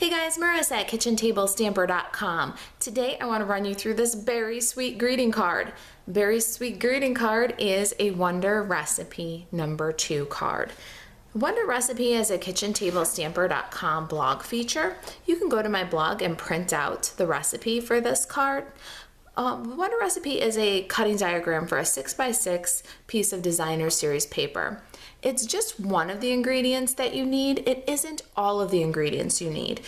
Hey guys, Marissa at KitchenTableStamper.com. Today I want to run you through this Very Sweet Greeting Card. Very Sweet Greeting Card is a Wonder Recipe #2 card. Wonder Recipe is a KitchenTableStamper.com blog feature. You can go to my blog and print out the recipe for this card. Wonder Recipe is a cutting diagram for a 6x6 piece of designer series paper. It's just one of the ingredients that you need. It isn't all of the ingredients you need.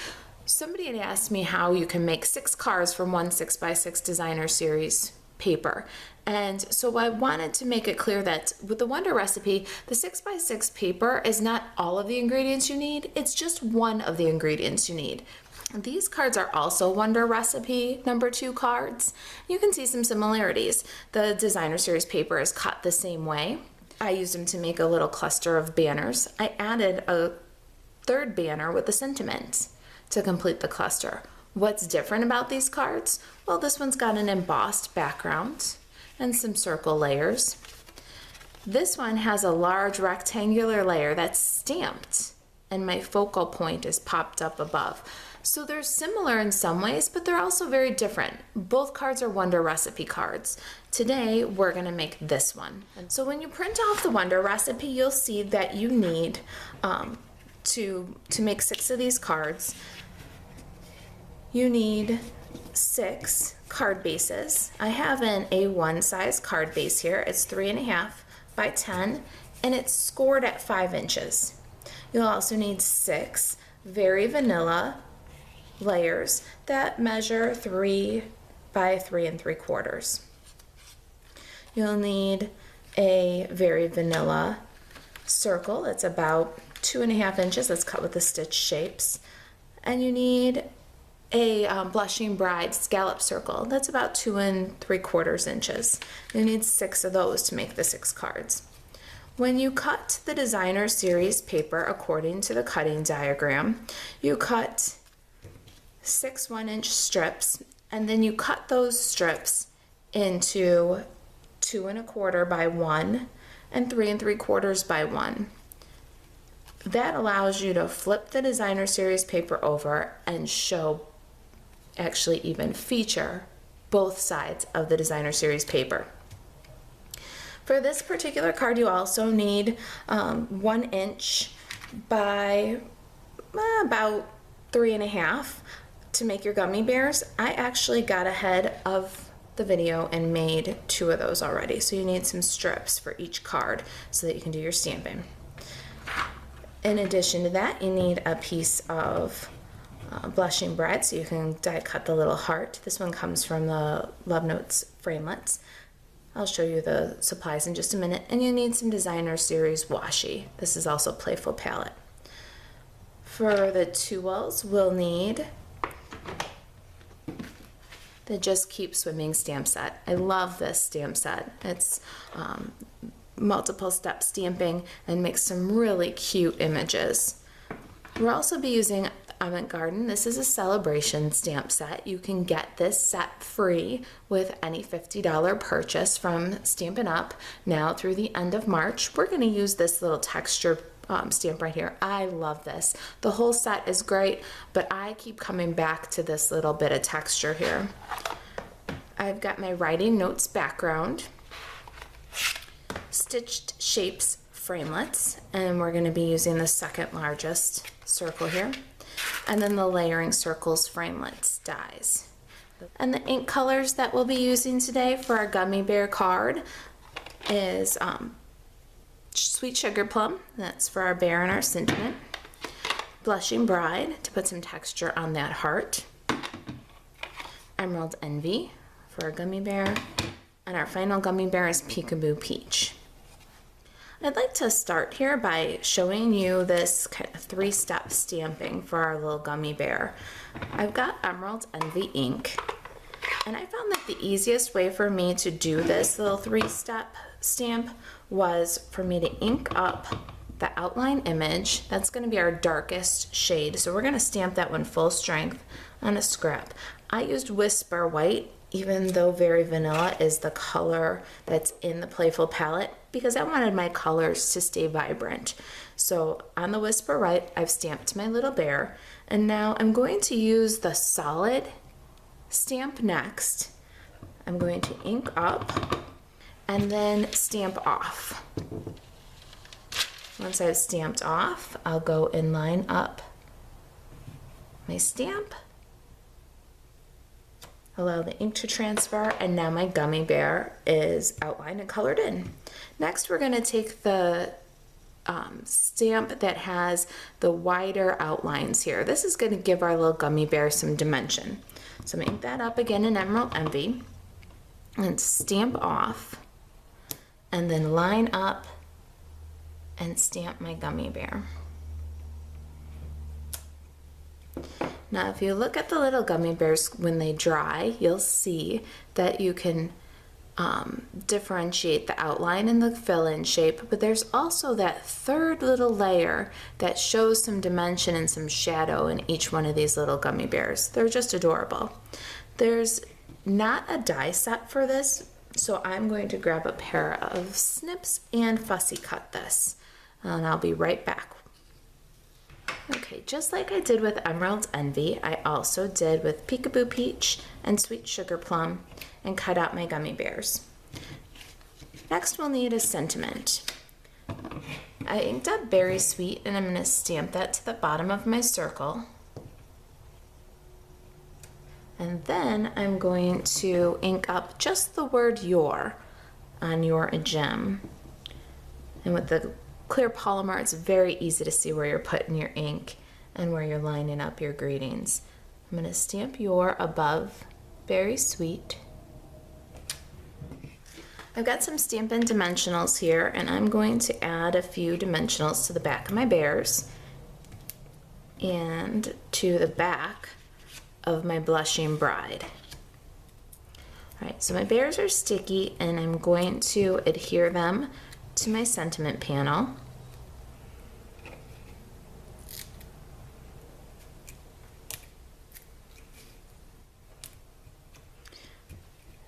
Somebody had asked me how you can make 6 cards from one 6x6 designer series paper. And so I wanted to make it clear that with the Wonder Recipe, the 6x6 paper is not all of the ingredients you need. It's just one of the ingredients you need. These cards are also Wonder Recipe #2 cards. You can see some similarities. The designer series paper is cut the same way. I used them to make a little cluster of banners. I added a third banner with the sentiment to complete the cluster. What's different about these cards? Well, this one's got an embossed background and some circle layers. This one has a large rectangular layer that's stamped, and my focal point is popped up above. So they're similar in some ways, but they're also very different. Both cards are Wonder Recipe cards. Today, we're gonna make this one. So when you print off the Wonder Recipe, you'll see that you need, to make 6 of these cards, you need 6 card bases. I have an A1 size card base here. It's 3.5 by 10, and it's scored at 5 inches. You'll also need 6 very vanilla layers that measure 3 by 3 3/4. You'll need a very vanilla circle that's about 2.5 inches. That's cut with the stitch shapes. And you need a blushing bride scallop circle that's about 2 3/4 inches. You need 6 of those to make the 6 cards. When you cut the designer series paper according to the cutting diagram, you cut 6 1-inch strips, and then you cut those strips into 2 1/4 by 1 and 3 3/4 by 1. That allows you to flip the designer series paper over and actually even feature both sides of the designer series paper. For this particular card, you also need 1 inch by about 3.5 to make your gummy bears. I actually got ahead of the video and made 2 of those already. So you need some strips for each card so that you can do your stamping. In addition to that, you need a piece of blushing bride so you can die cut the little heart. This one comes from the Love Notes framelits. I'll show you the supplies in just a minute. And you need some designer series washi. This is also Playful palette. For the tools, we'll need the Just Keep Swimming stamp set. I love this stamp set. It's multiple step stamping and makes some really cute images. We'll also be using Avant Garden. This is a celebration stamp set. You can get this set free with any $50 purchase from Stampin' Up! Now through the end of March. We're going to use this little texture stamp right here. I love this. The whole set is great, but I keep coming back to this little bit of texture here. I've got my writing notes background, stitched shapes framelits, and we're going to be using the second largest circle here, and then the layering circles framelits dies. And the ink colors that we'll be using today for our gummy bear card is Sweet Sugar Plum, that's for our bear and our sentiment, Blushing Bride to put some texture on that heart, Emerald Envy for our gummy bear, and our final gummy bear is Peekaboo Peach. I'd like to start here by showing you this kind of 3-step stamping for our little gummy bear. I've got Emerald Envy ink, and I found that the easiest way for me to do this little 3-step stamp was for me to ink up the outline image. That's going to be our darkest shade, so we're going to stamp that one full strength on a scrap. I used Whisper White even though Very Vanilla is the color that's in the Playful palette, because I wanted my colors to stay vibrant. So on the Whisper Right, I've stamped my little bear, and now I'm going to use the solid stamp next. I'm going to ink up and then stamp off. Once I've stamped off, I'll go and line up my stamp, allow the ink to transfer, and now my gummy bear is outlined and colored in. Next, we're going to take the stamp that has the wider outlines here. This is going to give our little gummy bear some dimension. So I'm going to ink that up again in Emerald Envy and stamp off, and then line up and stamp my gummy bear. Now, if you look at the little gummy bears when they dry, you'll see that you can differentiate the outline and the fill-in shape, but there's also that third little layer that shows some dimension and some shadow in each one of these little gummy bears. They're just adorable. There's not a die set for this, so I'm going to grab a pair of snips and fussy cut this, and I'll be right back. Okay, just like I did with Emerald Envy, I also did with Peekaboo Peach and Sweet Sugar Plum and cut out my gummy bears. Next we'll need a sentiment. I inked up Berry Sweet, and I'm going to stamp that to the bottom of my circle. And then I'm going to ink up just the word your on your gem. And with the clear polymer, it's very easy to see where you're putting your ink and where you're lining up your greetings. I'm going to stamp your above Berry Sweet. I've got some Stampin Dimensionals here, and I'm going to add a few dimensionals to the back of my bears and to the back of my Blushing Bride. Alright, so my bears are sticky, and I'm going to adhere them to my sentiment panel.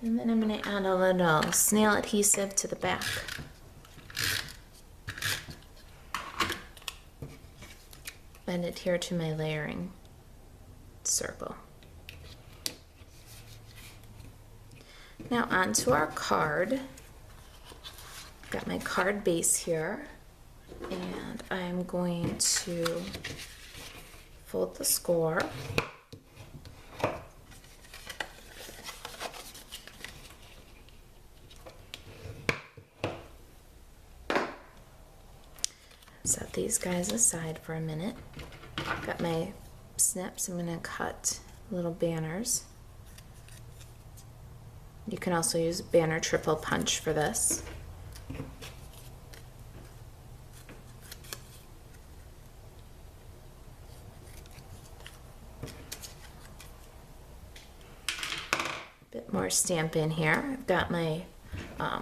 And then I'm going to add a little snail adhesive to the back. And adhere to my layering circle. Now onto our card. Got my card base here, and I'm going to fold the score. Set these guys aside for a minute. Got my snips. I'm going to cut little banners. You can also use banner triple punch for this. Bit more Stampin' here. I've got my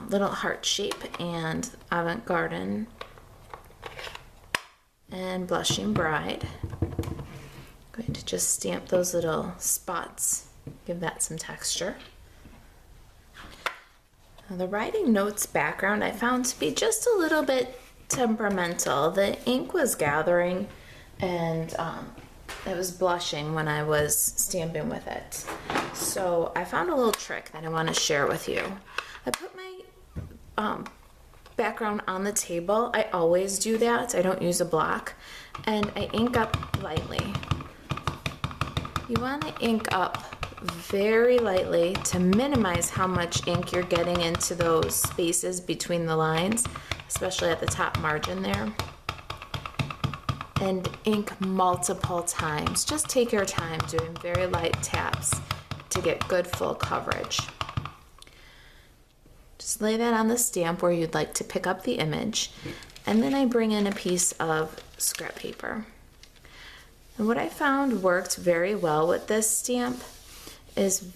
little heart shape and Avant Garden and Blushing Bride. I'm going to just stamp those little spots, give that some texture. Now, the writing notes background I found to be just a little bit temperamental. The ink was gathering, and it was blushing when I was stamping with it. So I found a little trick that I want to share with you. I put my background on the table. I always do that. I don't use a block. And I ink up lightly. You want to ink up very lightly to minimize how much ink you're getting into those spaces between the lines, especially at the top margin there. And ink multiple times. Just take your time doing very light taps to get good full coverage. Just lay that on the stamp where you'd like to pick up the image, and then I bring in a piece of scrap paper. And what I found worked very well with this stamp is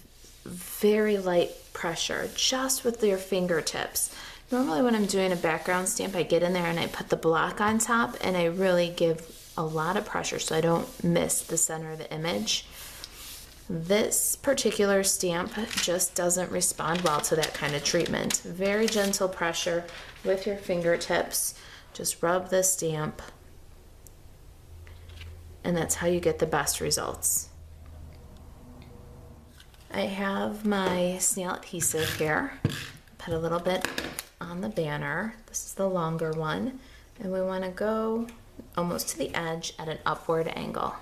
very light pressure, just with your fingertips. Normally when I'm doing a background stamp, I get in there and I put the block on top, and I really give a lot of pressure so I don't miss the center of the image. This particular stamp just doesn't respond well to that kind of treatment. Very gentle pressure with your fingertips. Just rub the stamp, and that's how you get the best results. I have my snail adhesive here. Put a little bit on the banner. This is the longer one, and we want to go almost to the edge at an upward angle.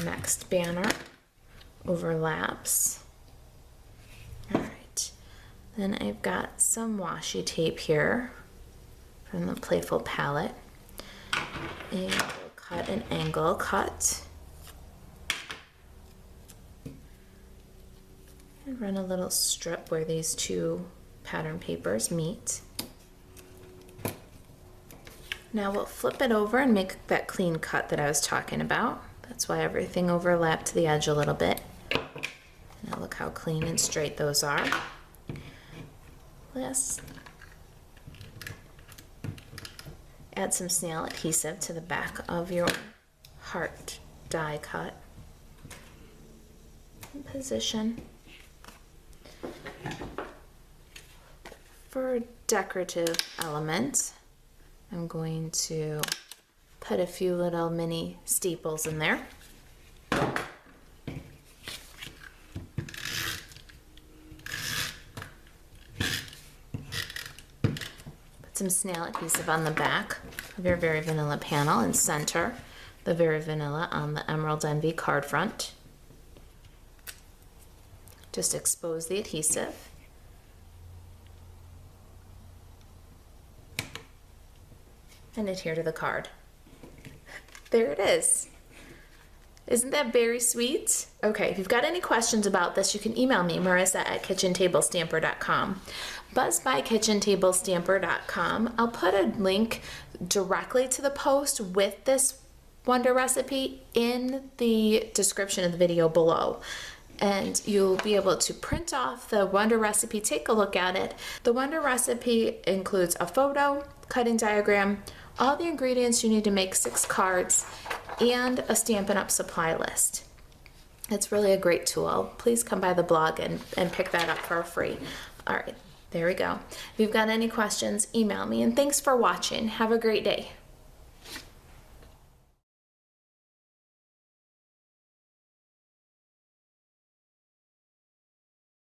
Next banner overlaps. All right, then I've got some washi tape here from the Playful palette, and we'll cut an angle cut and run a little strip where these two pattern papers meet. Now we'll flip it over and make that clean cut that I was talking about. That's why everything overlapped to the edge a little bit. Now look how clean and straight those are. Let's add some snail adhesive to the back of your heart die cut. And position. For a decorative element, I'm going to put a few little mini steeples in there. Put some snail adhesive on the back of your Very Vanilla panel and center the Very Vanilla on the Emerald Envy card front. Just expose the adhesive. And adhere to the card. There it is. Isn't that very sweet? Okay, if you've got any questions about this, you can email me, marissa@kitchentablestamper.com. buzzbykitchentablestamper.com. I'll put a link directly to the post with this wonder recipe in the description of the video below. And you'll be able to print off the wonder recipe, take a look at it. The wonder recipe includes a photo, cutting diagram, all the ingredients you need to make 6 cards, and a Stampin' Up! Supply list. It's really a great tool. Please come by the blog and pick that up for free. All right, there we go. If you've got any questions, email me, and thanks for watching. Have a great day.